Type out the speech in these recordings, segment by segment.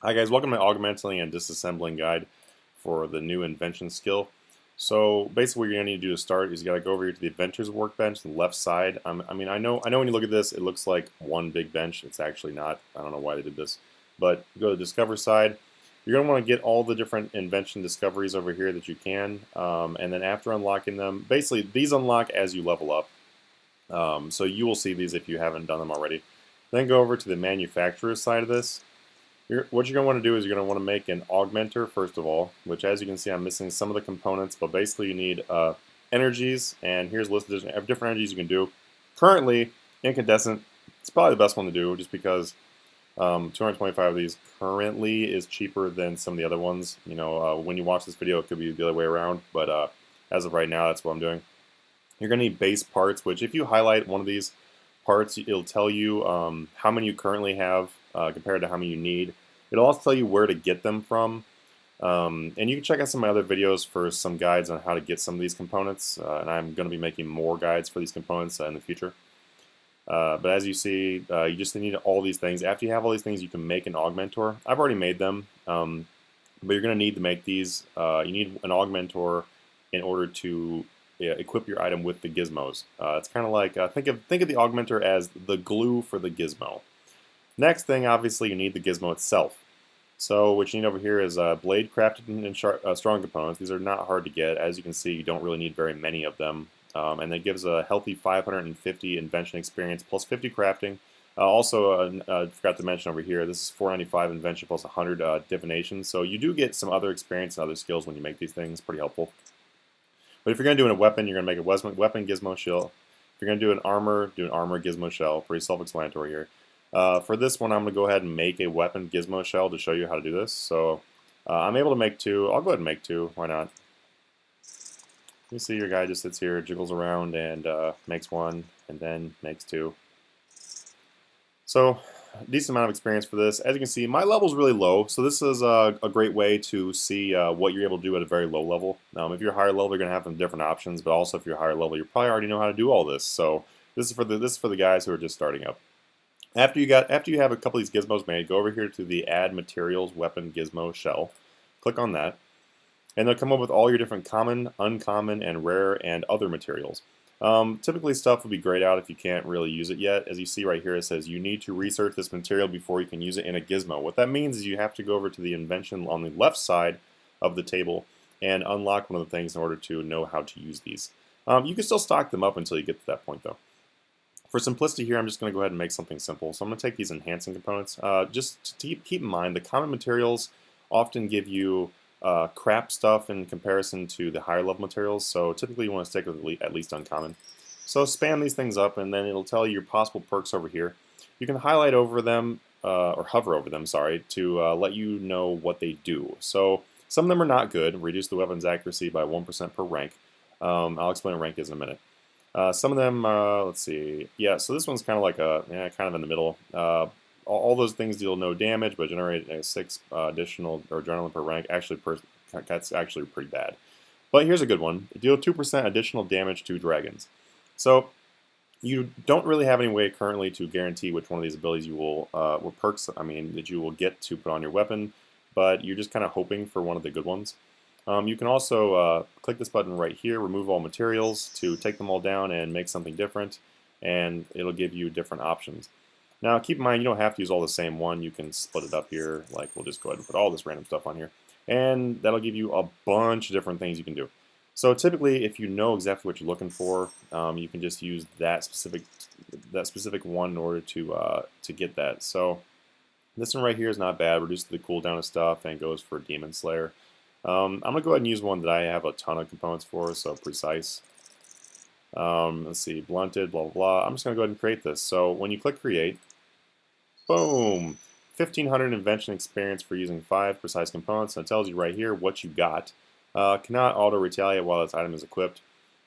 Hi guys, welcome to Augmenting and Disassembling Guide for the new Invention skill. So basically what you're going to need to do to start is you got to go over here to the Inventors workbench, the left side. I know when you look at this, it looks like one big bench. It's actually not. I don't know why they did this. But go to the Discover side. You're going to want to get all the different invention discoveries over here that you can. And then after unlocking them, basically these unlock as you level up. So you will see these if you haven't done them already. Then go over to the manufacturer side of this. What you're going to want to do is you're going to want to make an augmenter first of all, which as you can see I'm missing some of the components, but basically you need energies, and here's listed different energies you can do. Currently, incandescent, it's probably the best one to do just because 225 of these currently is cheaper than some of the other ones. You know, when you watch this video it could be the other way around, but as of right now that's what I'm doing. You're going to need base parts, which if you highlight one of these parts, it'll tell you how many you currently have compared to how many you need. It'll also tell you where to get them from. And you can check out some of my other videos for some guides on how to get some of these components. And I'm going to be making more guides for these components in the future. But as you see, you just need all these things. After you have all these things, you can make an augmentor. I've already made them, but you're going to need to make these. You need an augmentor in order to equip your item with the gizmos. It's kind of like think of the augmentor as the glue for the gizmo. Next thing, obviously, you need the gizmo itself. So what you need over here is blade crafted in strong components. These are not hard to get. As you can see, you don't really need very many of them. And that gives a healthy 550 invention experience plus 50 crafting. I forgot to mention over here, this is 495 invention plus 100 divination. So you do get some other experience and other skills when you make these things. Pretty helpful. But if you're going to do a weapon, you're going to make a weapon gizmo shell. If you're going to do an armor gizmo shell. Pretty self-explanatory here. For this one, I'm going to go ahead and make a weapon gizmo shell to show you how to do this. So I'm able to make two. I'll go ahead and make two. Why not? You see your guy just sits here, jiggles around, and makes one, and then makes two. So decent amount of experience for this. As you can see, my level's really low, so this is a great way to see what you're able to do at a very low level. If you're higher level, you're going to have some different options, but also if you're higher level, you probably already know how to do all this. So this is for the guys who are just starting up. After you have a couple of these gizmos made, go over here to the Add Materials Weapon Gizmo Shell. Click on that, and they'll come up with all your different common, uncommon, and rare and other materials. Typically stuff will be grayed out if you can't really use it yet. As you see right here, it says you need to research this material before you can use it in a gizmo. What that means is you have to go over to the invention on the left side of the table and unlock one of the things in order to know how to use these. You can still stock them up until you get to that point though. For simplicity here, I'm just going to go ahead and make something simple. So I'm going to take these enhancing components. Just to keep in mind, the common materials often give you crap stuff in comparison to the higher level materials, so typically you want to stick with at least uncommon. So spam these things up, and then it'll tell you your possible perks over here. You can highlight over them, or hover over them, sorry, to let you know what they do. So some of them are not good. Reduce the weapon's accuracy by 1% per rank. I'll explain what rank is in a minute. Some of them, let's see, yeah, so this one's kind of like kind of in the middle. All those things deal no damage, but generate 6 additional or adrenaline per rank. Actually, that's actually pretty bad. But here's a good one. Deal 2% additional damage to dragons. So you don't really have any way currently to guarantee which one of these abilities you will, or perks, that you will get to put on your weapon, but you're just kind of hoping for one of the good ones. You can also click this button right here, remove all materials, to take them all down and make something different, and it'll give you different options. Now keep in mind, you don't have to use all the same one. You can split it up here, like we'll just go ahead and put all this random stuff on here, and that'll give you a bunch of different things you can do. So typically, if you know exactly what you're looking for, you can just use that specific one in order to get that. So this one right here is not bad. Reduces the cooldown of stuff and goes for Demon Slayer. I'm going to go ahead and use one that I have a ton of components for, so precise. Let's see, blunted, blah, blah, blah. I'm just going to go ahead and create this. So when you click create, boom, 1500 invention experience for using 5 precise components. And it tells you right here what you got. Cannot auto retaliate while this item is equipped.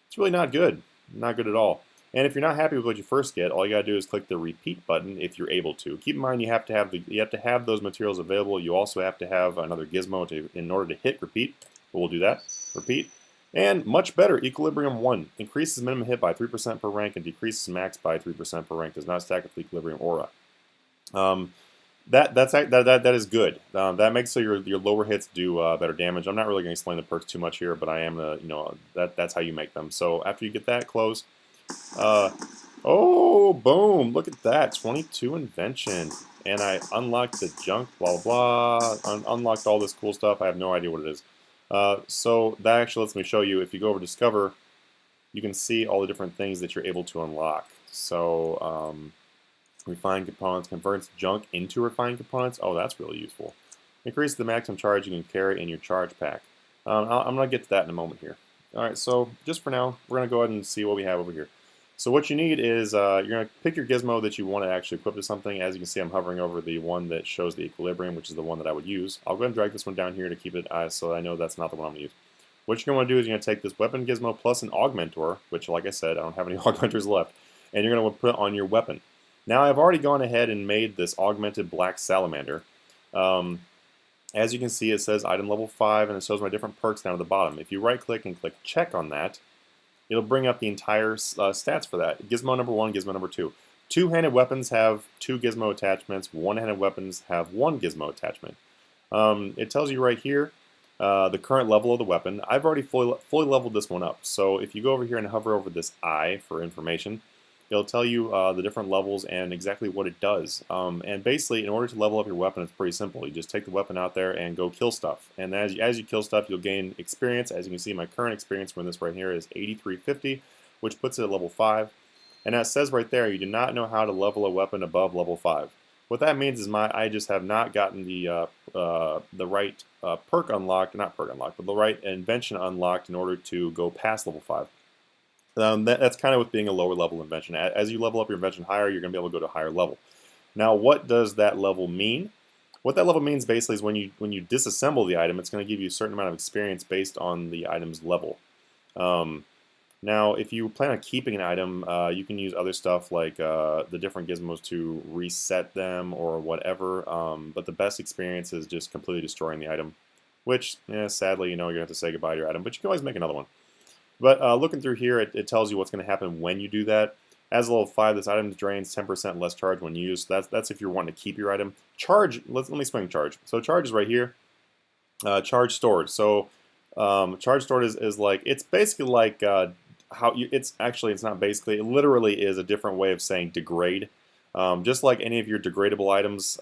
It's really not good. Not good at all. And if you're not happy with what you first get, all you gotta do is click the repeat button if you're able to. Keep in mind you have to have those materials available. You also have to have another gizmo in order to hit repeat. But we'll do that. Repeat. And much better, Equilibrium 1. Increases minimum hit by 3% per rank and decreases max by 3% per rank. Does not stack with Equilibrium Aura. That is good. That makes so your lower hits do better damage. I'm not really going to explain the perks too much here, but I am gonna, that's how you make them. So after you get that close, uh, oh boom! Look at that, 22 invention, and I unlocked the junk, blah blah blah. Unlocked all this cool stuff. I have no idea what it is. So that actually lets me show you. If you go over discover, you can see all the different things that you're able to unlock. So refined components converts junk into refined components. Oh, that's really useful. Increase the maximum charge you can carry in your charge pack. I'm going to get to that in a moment here. All right, so just for now, we're going to go ahead and see what we have over here. So what you need is you're going to pick your gizmo that you want to actually equip to something. As you can see, I'm hovering over the one that shows the equilibrium, which is the one that I would use. I'll go ahead and drag this one down here to keep it so I know that's not the one I'm going to use. What you're going to want to do is you're going to take this weapon gizmo plus an augmentor, which, like I said, I don't have any augmentors left, and you're going to put it on your weapon. Now I've already gone ahead and made this augmented black salamander. As you can see, it says item level 5, and it shows my different perks down at the bottom. If you right click and click check on that, it'll bring up the entire stats for that. Gizmo number 1, gizmo number 2. Two-handed weapons have 2 gizmo attachments. One-handed weapons have 1 gizmo attachment. It tells you right here the current level of the weapon. I've already fully leveled this one up. So if you go over here and hover over this I for information, it'll tell you the different levels and exactly what it does. And basically, in order to level up your weapon, it's pretty simple. You just take the weapon out there and go kill stuff. And as you kill stuff, you'll gain experience. As you can see, my current experience from this right here is 8350, which puts it at level 5. And that says right there, you do not know how to level a weapon above level 5. What that means is I just have not gotten the right perk unlocked, not perk unlocked, but the right invention unlocked in order to go past level 5. That's kind of with being a lower level invention. As you level up your invention higher, you're going to be able to go to a higher level. Now, what does that level mean? What that level means basically is when you disassemble the item, it's going to give you a certain amount of experience based on the item's level. Now, if you plan on keeping an item, you can use other stuff like the different gizmos to reset them or whatever. But the best experience is just completely destroying the item, which, sadly, you're going to have to say goodbye to your item. But you can always make another one. But looking through here, it tells you what's going to happen when you do that. As level 5, this item drains 10% less charge when used. That's if you're wanting to keep your item. Charge, let me explain charge. So charge is right here. Charge stored. So charge stored is like, it's basically like it's not basically, it literally is a different way of saying degrade. Just like any of your degradable items,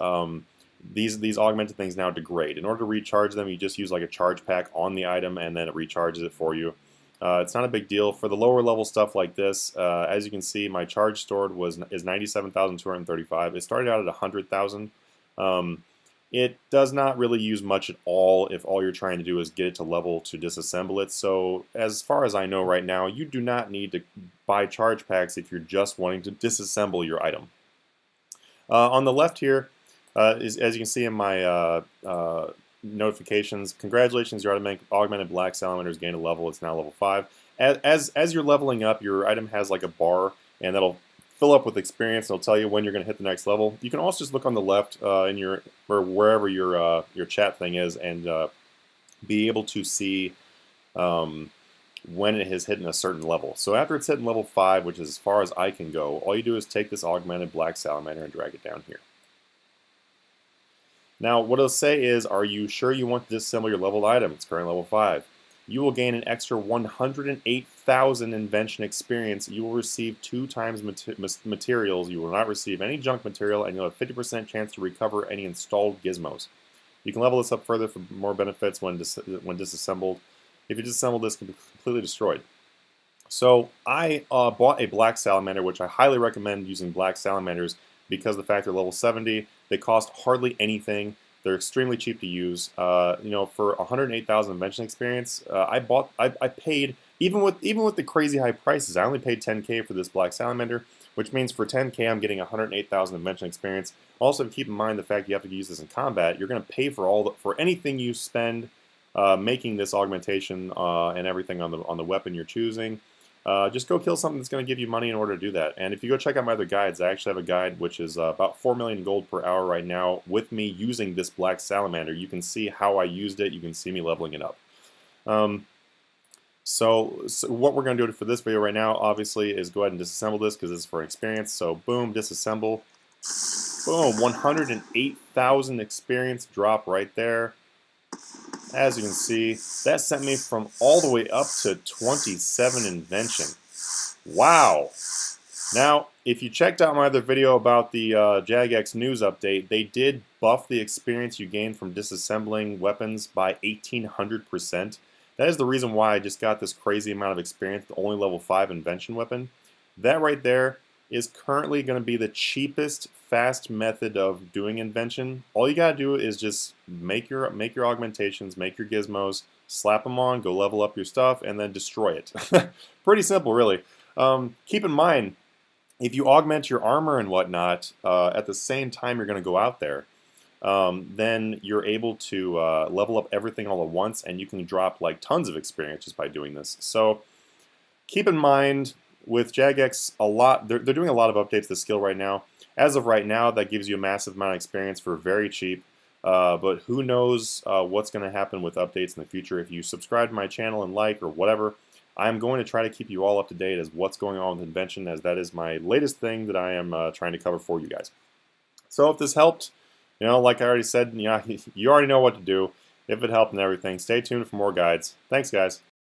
these augmented things now degrade. In order to recharge them, you just use like a charge pack on the item and then it recharges it for you. It's not a big deal. For the lower level stuff like this, as you can see, my charge stored is 97,235. It started out at 100,000. It does not really use much at all if all you're trying to do is get it to level to disassemble it. So as far as I know right now, you do not need to buy charge packs if you're just wanting to disassemble your item. On the left here, as you can see in my notifications, congratulations, your augmented black salamander has gained a level. It's now level 5. As you're leveling up, your item has like a bar, and that'll fill up with experience. It'll tell you when you're going to hit the next level. You can also just look on the left in your or wherever your chat thing is, and be able to see when it has hit a certain level. So after it's hitting level 5, which is as far as I can go, all you do is take this augmented black salamander and drag it down here. Now, what it'll say is, are you sure you want to disassemble your leveled item? It's currently level 5. You will gain an extra 108,000 invention experience. You will receive 2 times materials. You will not receive any junk material, and you'll have 50% chance to recover any installed gizmos. You can level this up further for more benefits when disassembled. If you disassemble this, it can be completely destroyed. So I bought a black salamander, which I highly recommend using black salamanders because of the fact they're level 70. They cost hardly anything. They're extremely cheap to use. For 108,000 invention experience, I paid even with the crazy high prices. I only paid 10K for this black salamander, which means for 10K I'm getting 108,000 invention experience. Also, keep in mind the fact you have to use this in combat. You're going to pay for anything you spend making this augmentation and everything on the weapon you're choosing. Just go kill something that's going to give you money in order to do that. And if you go check out my other guides, I actually have a guide which is about 4 million gold per hour right now with me using this black salamander. You can see how I used it. You can see me leveling it up. So what we're going to do for this video right now, obviously, is go ahead and disassemble this because this is for an experience. So boom, disassemble. Boom, 108,000 experience drop right there. As you can see, that sent me from all the way up to 27 Invention. Wow! Now, if you checked out my other video about the Jagex news update, they did buff the experience you gain from disassembling weapons by 1,800%. That is the reason why I just got this crazy amount of experience with only level 5 Invention weapon. That right there is currently going to be the cheapest, fast method of doing Invention. All you got to do is just make your augmentations, make your gizmos, slap them on, go level up your stuff, and then destroy it. Pretty simple, really. Keep in mind, if you augment your armor and whatnot at the same time you're going to go out there, then you're able to level up everything all at once, and you can drop like tons of experience just by doing this. So keep in mind, with Jagex, they're doing a lot of updates to the skill right now. As of right now, that gives you a massive amount of experience for very cheap. But who knows what's going to happen with updates in the future. If you subscribe to my channel and like or whatever, I'm going to try to keep you all up to date as what's going on with Invention, as that is my latest thing that I am trying to cover for you guys. So if this helped, like I already said, you already know what to do. If it helped and everything, stay tuned for more guides. Thanks, guys.